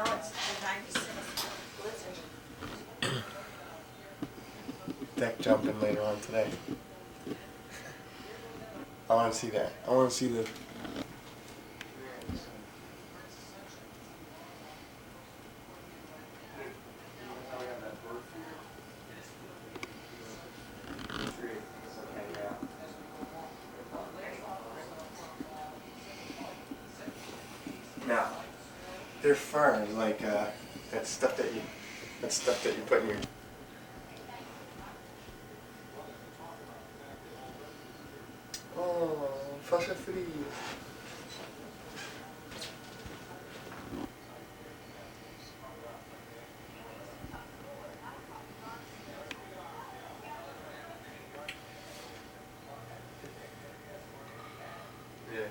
No, it's the 96 Blizzard. Deck jumping later on today. I want to see that. I want to see the. Now, they're fur, like that stuff that you put in your. Oh, fascia free. Yeah.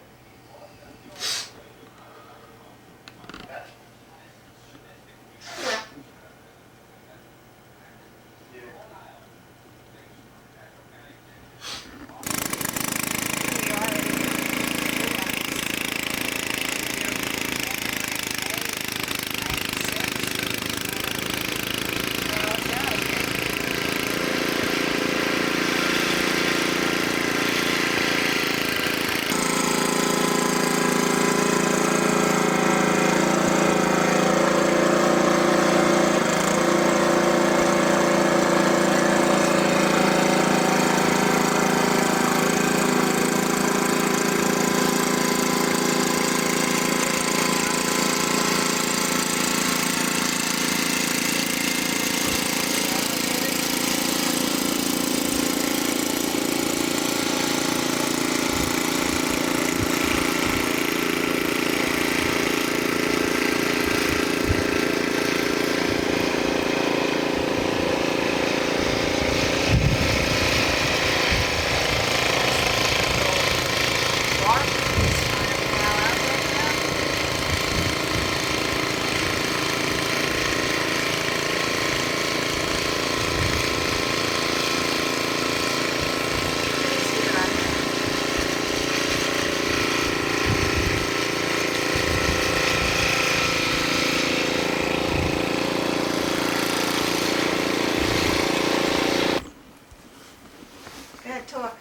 Talk.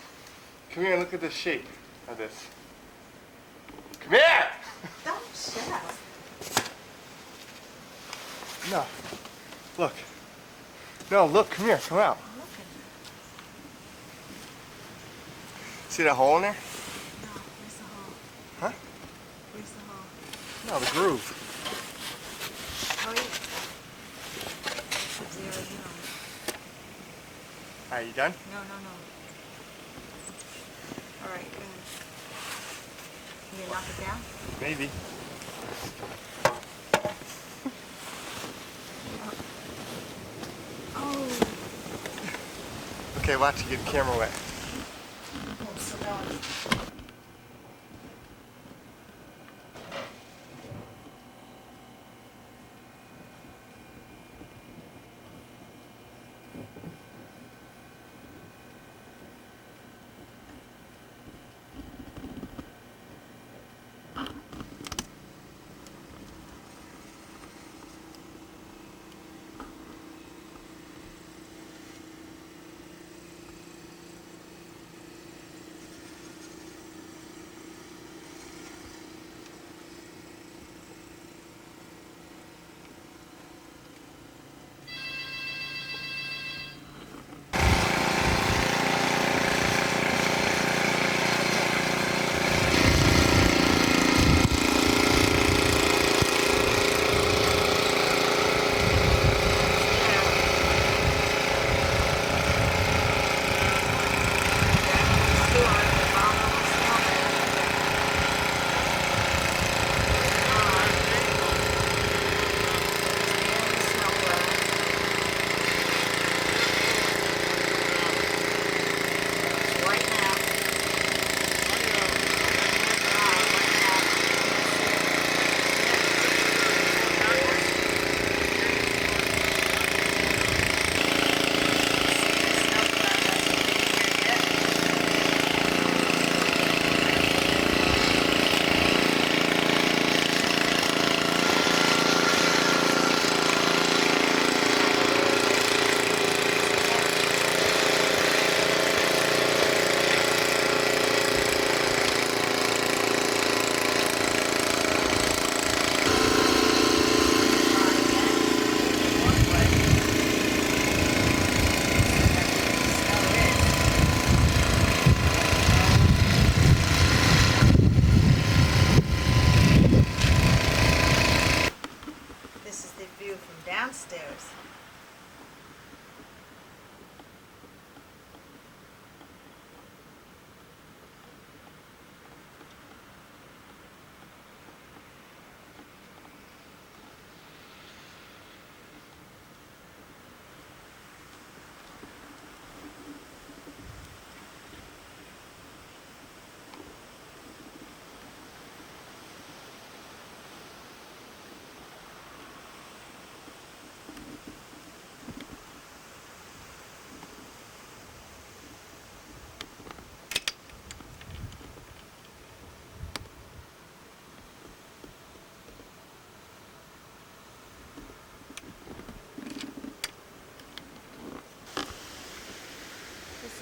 Come here and look at the shape of this. Come here! Don't shut up. No. Look. No, look, come here, come out. I'm looking. See that hole in there? No, where's the hole? Huh? Where's the hole? No, the groove. Oh, yeah. Sub-Zero, you know. Alright, you done? No. All right, good. You gonna knock it down? Maybe. Oh. Okay, watch you get the camera wet. Oh, so no.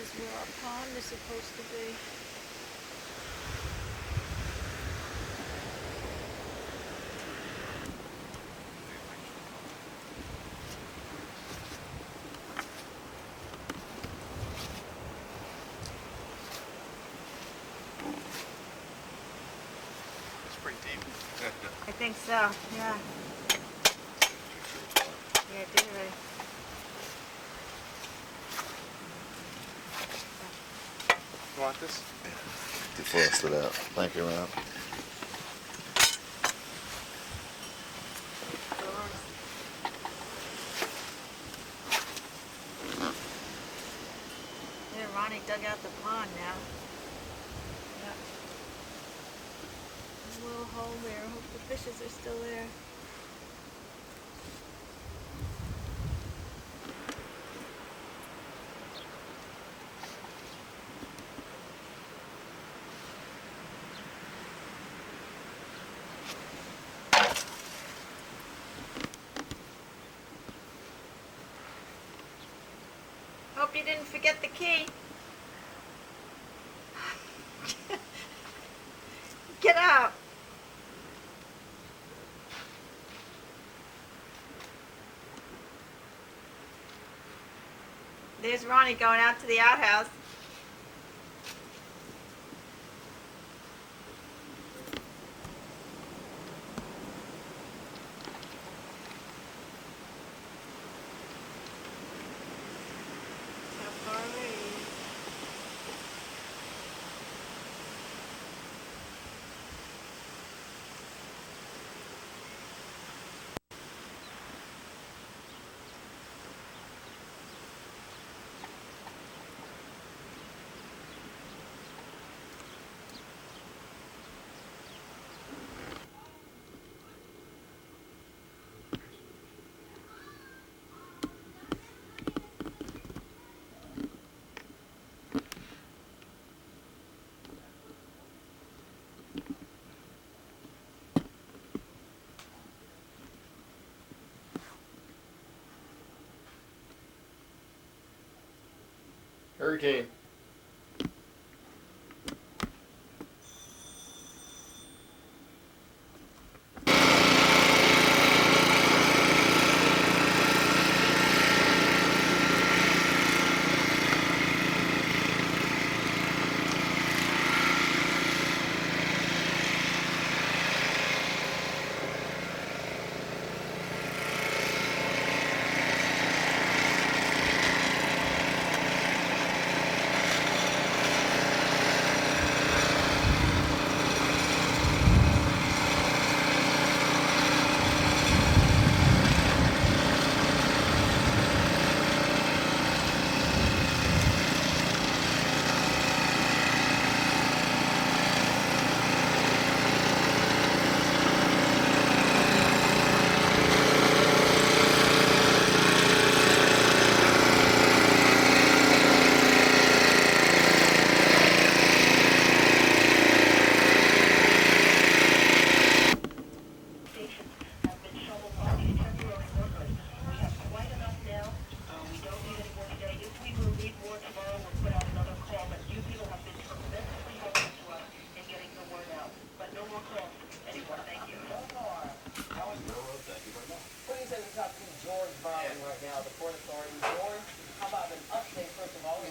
is where our pond is supposed to be. It's pretty deep. I think so, yeah. Yeah, it did really. You want this? Defrost it out. Thank you, Rob. Yeah, Ronnie dug out the pond now. Yeah. A little hole there. Hope the fishes are still there. Hope you didn't forget the key. Get up. There's Ronnie going out to the outhouse. How far away is he? Hurricane.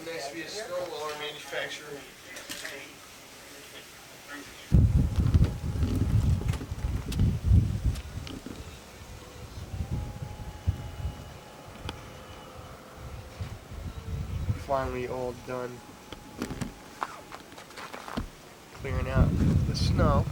Nice to be a snow blower manufacturer. Finally all done clearing out the snow.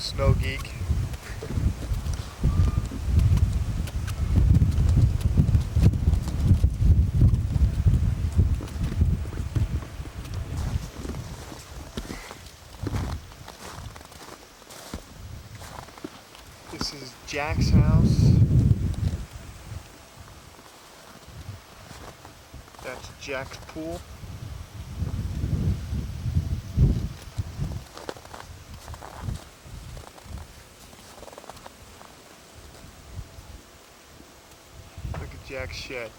snow geek. This is Jack's house. That's Jack's pool. Look at Jack's shed.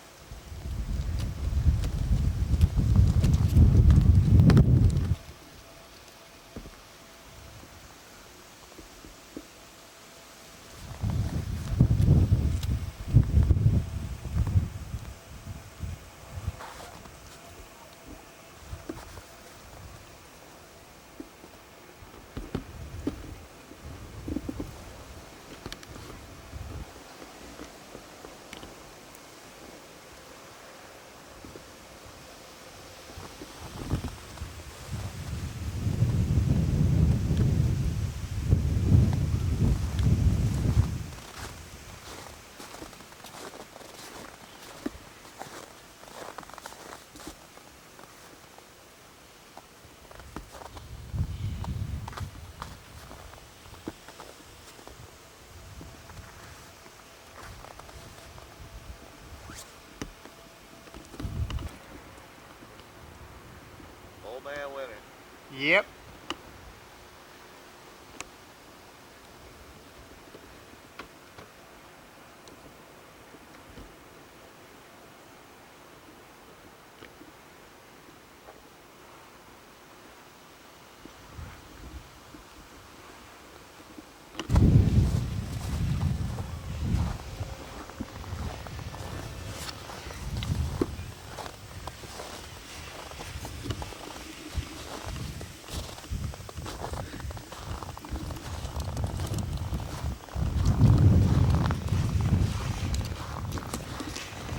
Old man winner. Yep.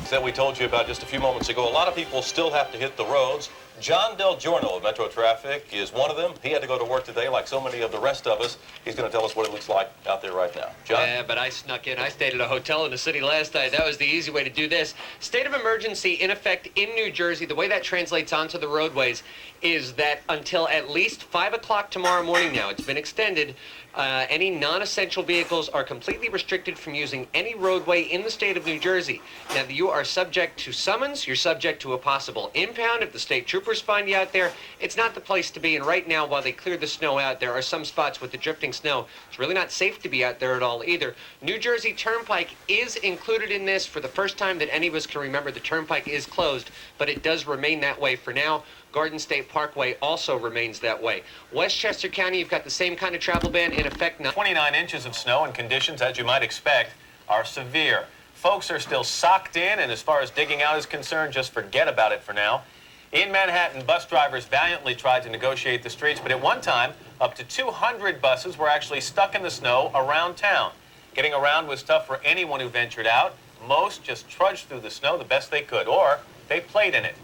That we told you about just a few moments ago. A lot of people still have to hit the roads. John Del Giorno of Metro Traffic is one of them. He had to go to work today like so many of the rest of us. He's going to tell us what it looks like out there right now. John? Yeah, but I snuck in. I stayed at a hotel in the city last night. That was the easy way to do this. State of emergency in effect in New Jersey. The way that translates onto the roadways is that until at least 5 o'clock tomorrow morning now, it's been extended, any non-essential vehicles are completely restricted from using any roadway in the state of New Jersey. Now, you are subject to summons. You're subject to a possible impound if the state troopers find you out there. It's not the place to be. And right now, while they clear the snow out, there are some spots with the drifting snow. It's really not safe to be out there at all either. New Jersey Turnpike is included in this. For the first time that any of us can remember, the Turnpike is closed, but it does remain that way for now. Garden State Parkway also remains that way. Westchester County, you've got the same kind of travel ban in effect now. 29 inches of snow, and conditions, as you might expect, are severe. Folks are still socked in, and as far as digging out is concerned, just forget about it for now. In Manhattan, bus drivers valiantly tried to negotiate the streets, but at one time, up to 200 buses were actually stuck in the snow around town. Getting around was tough for anyone who ventured out. Most just trudged through the snow the best they could, or they played in it.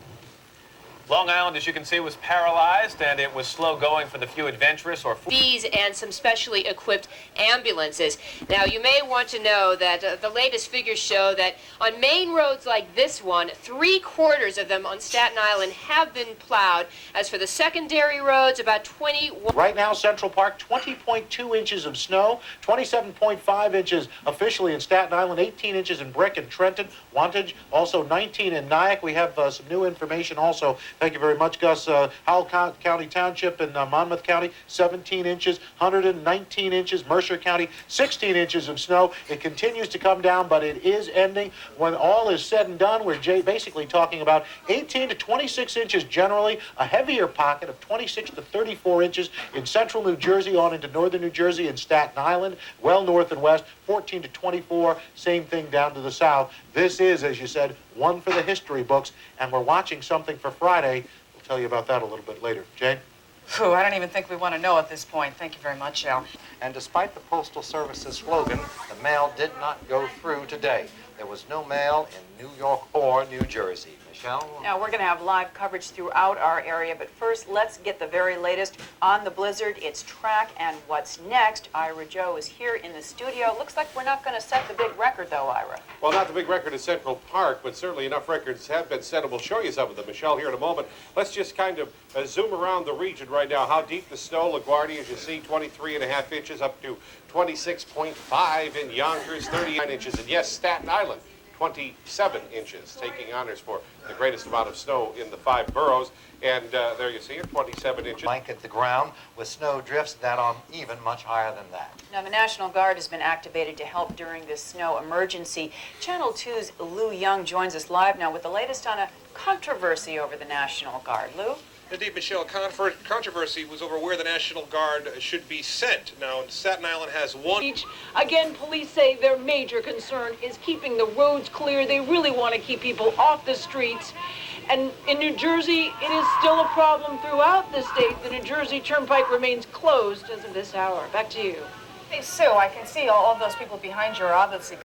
Long Island, as you can see, was paralyzed, and it was slow going for the few adventurous or These and some specially equipped ambulances. Now, you may want to know that the latest figures show that on main roads like this one, 3/4 of them on Staten Island have been plowed. As for the secondary roads, about 21. Right now, Central Park, 20.2 inches of snow, 27.5 inches officially in Staten Island, 18 inches in Brick and Trenton, Wantage, also 19 in Nyack. We have some new information also. Thank you very much, Gus. Howell County Township in Monmouth County, 17 inches, 119 inches. Mercer County, 16 inches of snow. It continues to come down, but it is ending. When all is said and done, we're basically talking about 18 to 26 inches generally, a heavier pocket of 26 to 34 inches in central New Jersey on into northern New Jersey and Staten Island, well north and west, 14 to 24, same thing down to the south. This is, as you said, one for the history books, and we're watching something for Friday. We'll tell you about that a little bit later. Jane? Phew, I don't even think we want to know at this point. Thank you very much, Al. And despite the Postal Service's slogan, the mail did not go through today. There was no mail in New York or New Jersey. Michelle. Now, we're going to have live coverage throughout our area, but first, let's get the very latest on the blizzard, its track, and what's next. Ira Joe is here in the studio. Looks like we're not going to set the big record, though, Ira. Well, not the big record at Central Park, but certainly enough records have been set, and we'll show you some of them, Michelle, here in a moment. Let's just kind of zoom around the region right now. How deep the snow? LaGuardia, as you see, 23.5 inches up to 26.5 in Yonkers, 39 inches. And yes, Staten Island, 27 inches, taking honors for the greatest amount of snow in the 5 boroughs. And there you see it, 27 inches. Blanket the ground with snow drifts that on even much higher than that. Now, the National Guard has been activated to help during this snow emergency. Channel 2's Lou Young joins us live now with the latest on a controversy over the National Guard. Lou? Indeed, Michelle, controversy was over where the National Guard should be sent. Now, Staten Island has one. Again, police say their major concern is keeping the roads clear. They really want to keep people off the streets. And in New Jersey, it is still a problem throughout the state. The New Jersey Turnpike remains closed as of this hour. Back to you. Hey, Sue, I can see all of those people behind you are obviously